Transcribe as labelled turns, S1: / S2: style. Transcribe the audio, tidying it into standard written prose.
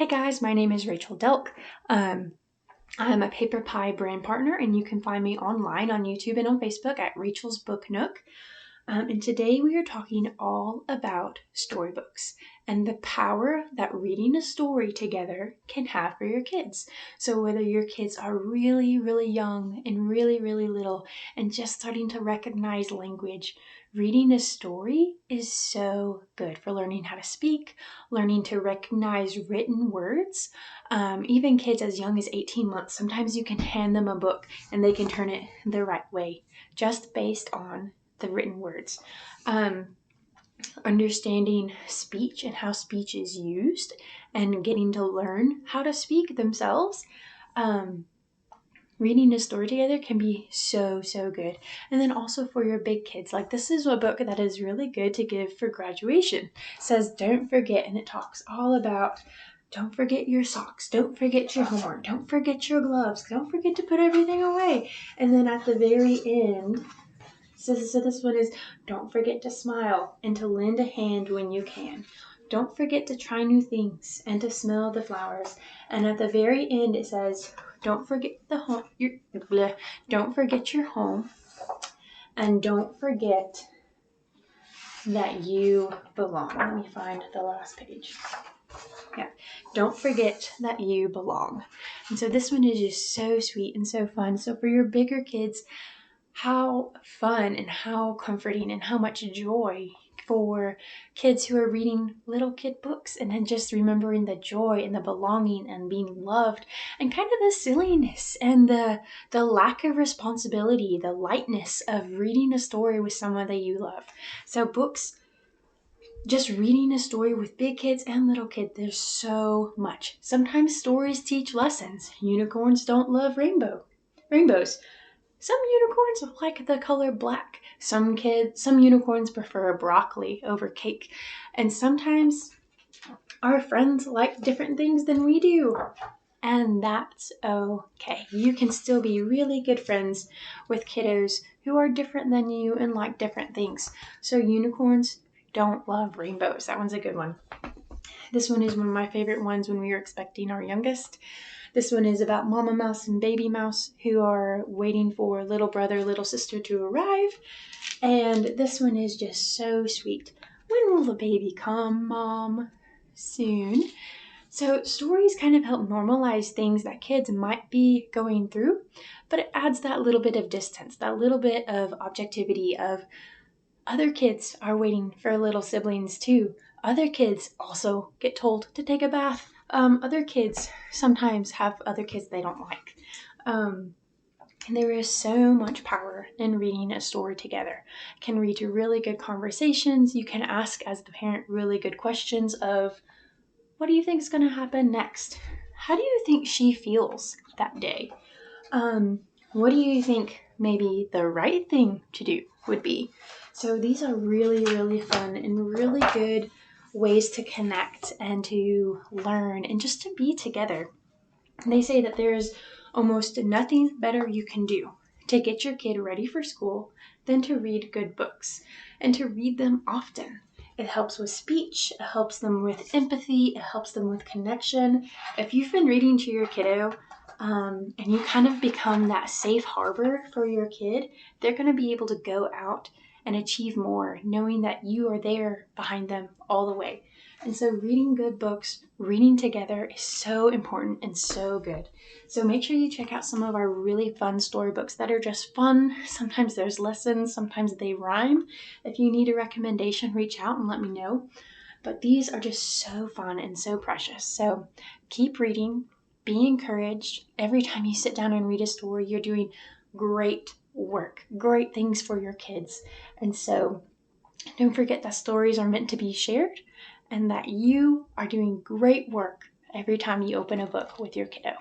S1: Hey guys, my name is Rachel Delk. I'm a Paper Pie brand partner, and you can find me online on YouTube and on Facebook at Rachel's Book Nook. And today we are talking all about storybooks and the power that reading a story together can have for your kids. So whether your kids are really, really young and really, really little and just starting to recognize language, reading a story is so good for learning how to speak, learning to recognize written words. Even kids as young as 18 months, sometimes you can hand them a book and they can turn it the right way just based on the written words. Understanding speech and how speech is used and getting to learn how to speak themselves. Reading a story together can be so good. And then also for your big kids, like this is a book that is really good to give for graduation. It says don't forget, and it talks all about don't forget your socks, don't forget your homework, don't forget your gloves, don't forget to put everything away. And then at the very end, so this one is, don't forget to smile and to lend a hand when you can. Don't forget to try new things and to smell the flowers. And at the very end it says, don't forget don't forget your home, and don't forget that you belong. Let me find the last page. Yeah, don't forget that you belong. And so this one is just so sweet and so fun. So for your bigger kids, how fun and how comforting and how much joy for kids who are reading little kid books, and then just remembering the joy and the belonging and being loved and kind of the silliness and the lack of responsibility, the lightness of reading a story with someone that you love. So books, just reading a story with big kids and little kids, there's so much. Sometimes stories teach lessons. Unicorns don't love rainbows. Some unicorns like the color black. Some unicorns prefer broccoli over cake. And sometimes our friends like different things than we do. And that's okay. You can still be really good friends with kiddos who are different than you and like different things. So unicorns don't love rainbows. That one's a good one. This one is one of my favorite ones when we were expecting our youngest. This one is about Mama Mouse and Baby Mouse who are waiting for little brother, little sister to arrive. And this one is just so sweet. When will the baby come, Mom? Soon. So stories kind of help normalize things that kids might be going through, but it adds that little bit of distance, that little bit of objectivity of other kids are waiting for little siblings too. Other kids also get told to take a bath. Other kids sometimes have other kids they don't like. And there is so much power in reading a story together. It can lead to really good conversations. You can ask as the parent really good questions of, what do you think is going to happen next? How do you think she feels that day? What do you think maybe the right thing to do would be? So these are really fun and really good ways to connect and to learn and just to be together. They say that there's almost nothing better you can do to get your kid ready for school than to read good books and to read them often. It helps with speech, it helps them with empathy, it helps them with connection. If you've been reading to your kiddo and you kind of become that safe harbor for your kid, they're going to be able to go out and achieve more, knowing that you are there behind them all the way. And so reading good books, reading together is so important and so good. So make sure you check out some of our really fun storybooks that are just fun. Sometimes there's lessons, sometimes they rhyme. If you need a recommendation, reach out and let me know. But these are just so fun and so precious. So keep reading, be encouraged. Every time you sit down and read a story, you're doing great work, great things for your kids. And so don't forget that stories are meant to be shared and that you are doing great work every time you open a book with your kiddo.